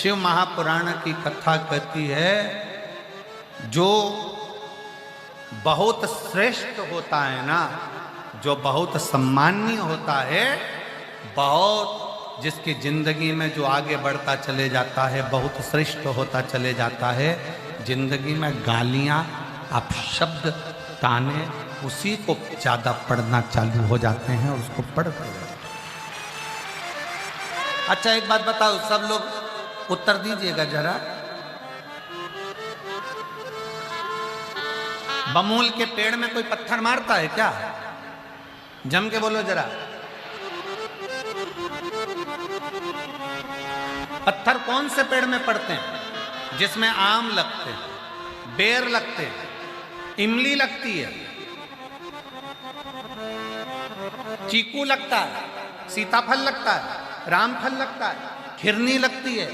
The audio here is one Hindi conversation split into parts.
शिव महापुराण की कथा कहती है, जो बहुत श्रेष्ठ होता है ना, जो बहुत सम्माननीय होता है, बहुत जिसकी जिंदगी में जो आगे बढ़ता चले जाता है, बहुत श्रेष्ठ होता चले जाता है, जिंदगी में गालियां, अपशब्द, ताने उसी को ज्यादा पढ़ना चालू हो जाते हैं और उसको पढ़ते हैं। अच्छा एक बात बताओ, सब लोग उत्तर दीजिएगा जरा। बमूल के पेड़ में कोई पत्थर मारता है क्या? जम के बोलो जरा। पत्थर कौन से पेड़ में पड़ते हैं? जिसमें आम लगते हैं, बेर लगते हैं, इमली लगती है, चीकू लगता है, सीताफल लगता है, रामफल लगता है, खिरनी लगती है।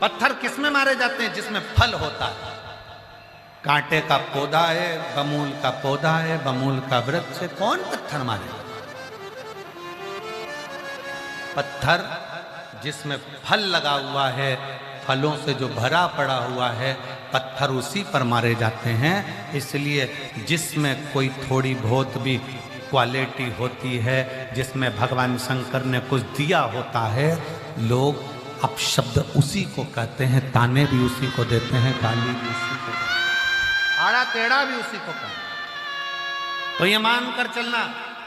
पत्थर किसमें मारे जाते हैं? जिसमें फल होता है। कांटे का पौधा है, बमूल का पौधा है, बमूल का वृक्ष है, कौन पत्थर मारेगा? पत्थर जिसमें फल लगा हुआ है, फलों से जो भरा पड़ा हुआ है, पत्थर उसी पर मारे जाते हैं। इसलिए जिसमें कोई थोड़ी बहुत भी क्वालिटी होती है, जिसमें भगवान शंकर ने कुछ दिया होता है, लोग अपशब्द उसी को कहते हैं, ताने भी उसी को देते हैं, गाली भी उसी को, आड़ा टेढ़ा भी उसी को कहते हैं। तो ये मान कर चलना,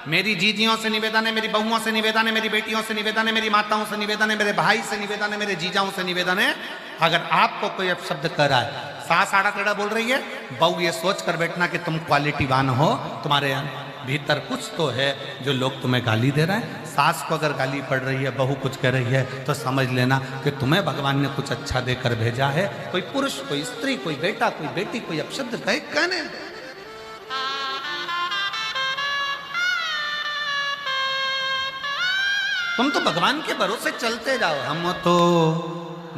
मेरी जीजियों से निवेदन है, मेरी बहुओं से निवेदन है, मेरी बेटियों से निवेदन है, मेरी माताओं से निवेदन है, मेरे भाई से निवेदन है, मेरे जीजाओं से निवेदन है, अगर आपको कोई अपशब्द कर रहा है, सास आड़ा टेढ़ा बोल रही है, बहू ये सोच कर बैठना कि तुम क्वालिटीवान हो, तुम्हारे भीतर कुछ तो है जो लोग तुम्हें गाली दे रहे हैं। सास को अगर गाली पड़ रही है, बहू कुछ कह रही है, तो समझ लेना कि तुम्हें भगवान ने कुछ अच्छा देकर भेजा है। कोई पुरुष, कोई स्त्री, कोई बेटा, कोई बेटी, कोई अपशब्द कहे, कहने। तुम तो भगवान के भरोसे चलते जाओ। हम तो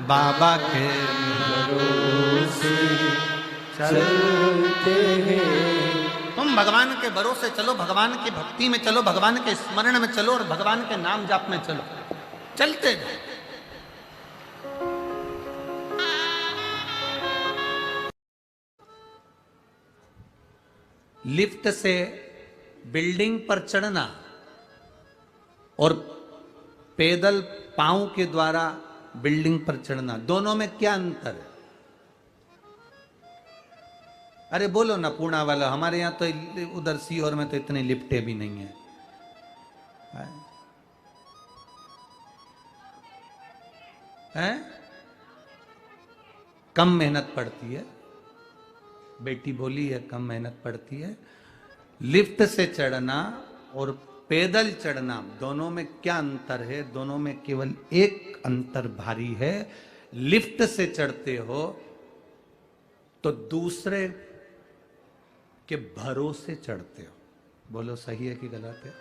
बाबा के भरोसे चलते हैं। तुम भगवान के भरोसे चलो, भगवान की भक्ति में चलो, भगवान के स्मरण में चलो और भगवान के नाम जाप में चलो, चलते जाओ। लिफ्ट से बिल्डिंग पर चढ़ना और पैदल पांव के द्वारा बिल्डिंग पर चढ़ना, दोनों में क्या अंतर है? अरे बोलो ना पूर्णा वाला, हमारे यहां तो उधर सीहोर में तो इतनी लिफ्टें भी नहीं है। हैं? कम मेहनत पड़ती है, बेटी बोली है, कम मेहनत पड़ती है। लिफ्ट से चढ़ना और पैदल चढ़ना, दोनों में क्या अंतर है? दोनों में केवल एक अंतर भारी है। लिफ्ट से चढ़ते हो तो दूसरे के भरोसे चढ़ते हो। बोलो सही है कि गलत है?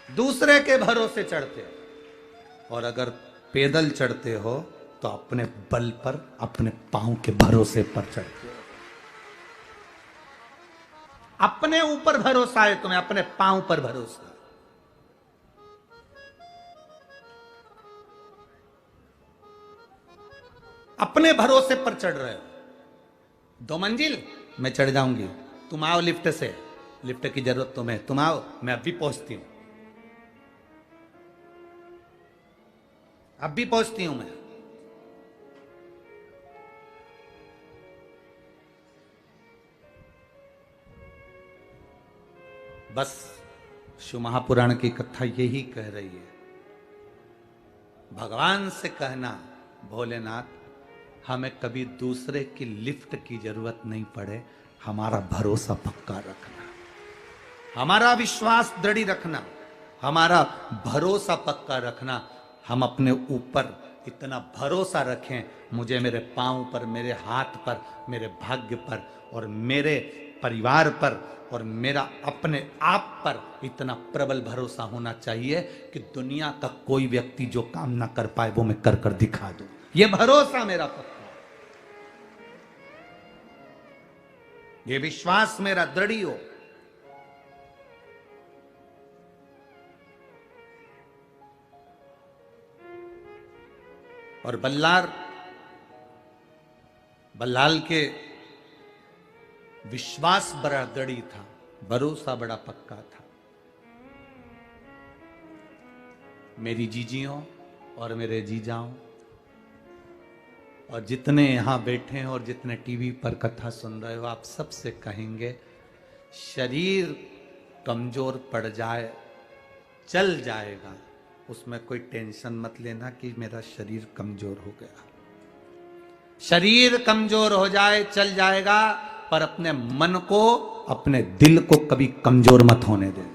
दूसरे के भरोसे चढ़ते हो। और अगर पैदल चढ़ते हो तो अपने बल पर, अपने पांव के भरोसे पर चढ़ते हो। अपने ऊपर भरोसा है तुम्हें, अपने पांव पर भरोसा। अपने भरोसे पर चढ़ रहे हो। 2 मंजिल मैं चढ़ जाऊंगी, तुम आओ लिफ्ट से, लिफ्ट की जरूरत तुम्हें, तुम आओ, मैं अभी पहुंचती हूं, अभी पहुंचती हूं मैं। बस शिव महापुराण की कथा यही कह रही है। भगवान से कहना, भोलेनाथ हमें कभी दूसरे की लिफ्ट की जरूरत नहीं पड़े, हमारा भरोसा पक्का रखना, हमारा विश्वास दृढ़ रखना, हमारा भरोसा पक्का रखना। हम अपने ऊपर इतना भरोसा रखें, मुझे मेरे पांव पर, मेरे हाथ पर, मेरे भाग्य पर और मेरे परिवार पर और मेरा अपने आप पर इतना प्रबल भरोसा होना चाहिए कि दुनिया का कोई व्यक्ति जो काम ना कर पाए वो मैं कर कर दिखा दूं। ये भरोसा मेरा पक्का, ये विश्वास मेरा दृढ़ हो। और बल्लाल के विश्वास बड़ा दृढ़ था, भरोसा बड़ा पक्का था। मेरी जीजियों और मेरे जीजाओं और जितने यहां बैठे हैं और जितने टीवी पर कथा सुन रहे हो, आप सबसे कहेंगे, शरीर कमजोर पड़ जाए चल जाएगा, उसमें कोई टेंशन मत लेना कि मेरा शरीर कमजोर हो गया। शरीर कमजोर हो जाए चल जाएगा, पर अपने मन को, अपने दिल को कभी कमजोर मत होने देना।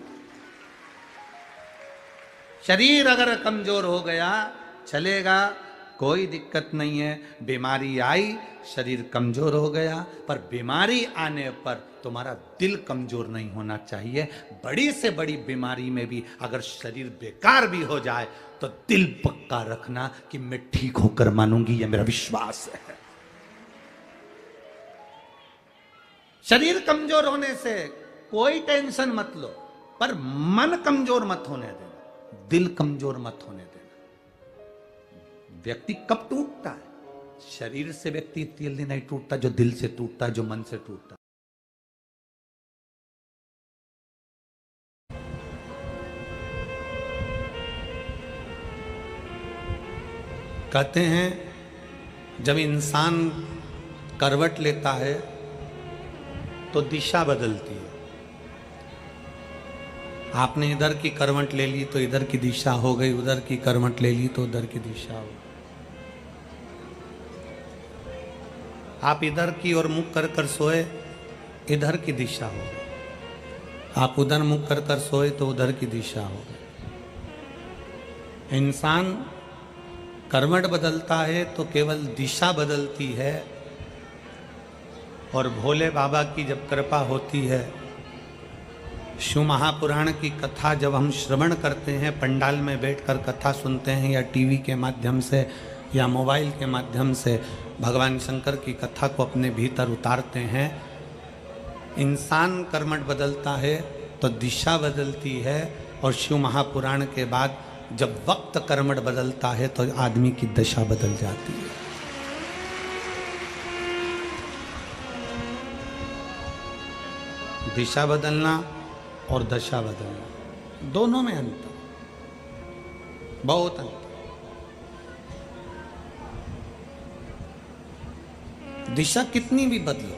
शरीर अगर कमजोर हो गया चलेगा, कोई दिक्कत नहीं है। बीमारी आई, शरीर कमजोर हो गया, पर बीमारी आने पर तुम्हारा दिल कमजोर नहीं होना चाहिए। बड़ी से बड़ी बीमारी में भी अगर शरीर बेकार भी हो जाए तो दिल पक्का रखना कि मैं ठीक होकर मानूंगी, यह मेरा विश्वास है। शरीर कमजोर होने से कोई टेंशन मत लो, पर मन कमजोर मत होने देना, दिल कमजोर मत होने देना। व्यक्ति कब टूटता है? शरीर से व्यक्ति इतनी जल्दी नहीं टूटता जो दिल से टूटता, जो मन से टूटता। कहते हैं जब इंसान करवट लेता है तो दिशा बदलती है। आपने इधर की करवट ले ली तो इधर की दिशा हो गई, उधर की करवट ले ली तो उधर की दिशा हो गई। आप इधर की ओर मुख कर कर सोए, इधर की दिशा हो गई। आप उधर मुख कर कर सोए तो उधर की दिशा हो गई। इंसान करवट बदलता है तो केवल दिशा बदलती है, और भोले बाबा की जब कृपा होती है, शिव महापुराण की कथा जब हम श्रवण करते हैं, पंडाल में बैठकर कथा सुनते हैं, या टीवी के माध्यम से या मोबाइल के माध्यम से भगवान शंकर की कथा को अपने भीतर उतारते हैं, इंसान करवट बदलता है तो दिशा बदलती है। और शिव महापुराण के बाद जब वक्त करवट बदलता है तो आदमी की दशा बदल जाती है। दिशा बदलना और दशा बदलना, दोनों में अंतर, बहुत अंतर। दिशा कितनी भी बदलो,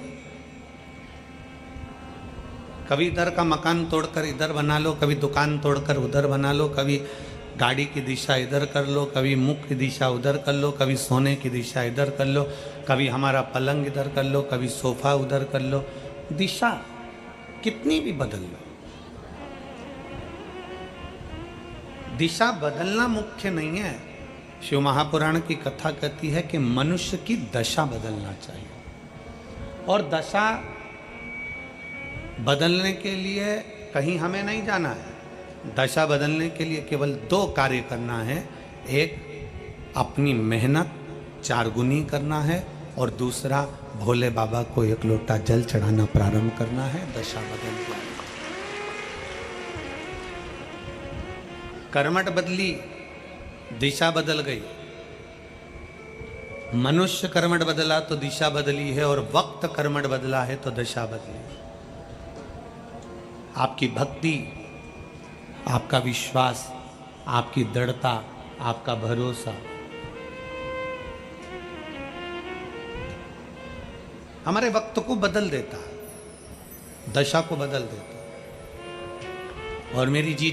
कभी इधर का मकान तोड़कर इधर बना लो, कभी दुकान तोड़कर उधर बना लो, कभी गाड़ी की दिशा इधर कर लो, कभी मुख की दिशा उधर कर लो, कभी सोने की दिशा इधर कर लो, कभी हमारा पलंग इधर कर लो, कभी सोफा उधर कर लो। दिशा कितनी भी बदल लो, दिशा बदलना मुख्य नहीं है। शिव महापुराण की कथा कहती है कि मनुष्य की दशा बदलना चाहिए, और दशा बदलने के लिए कहीं हमें नहीं जाना है। दशा बदलने के लिए केवल दो कार्य करना है, एक अपनी मेहनत 4 गुनी करना है, और दूसरा भोले बाबा को 1 लोटा जल चढ़ाना प्रारंभ करना है। दशा बदल गई, करवट बदली, दिशा बदल गई। मनुष्य करवट बदला तो दिशा बदली है, और वक्त करवट बदला है तो दशा बदली। आपकी भक्ति, आपका विश्वास, आपकी दृढ़ता, आपका भरोसा हमारे वक्त को बदल देता है, दशा को बदल देता है। और मेरी जी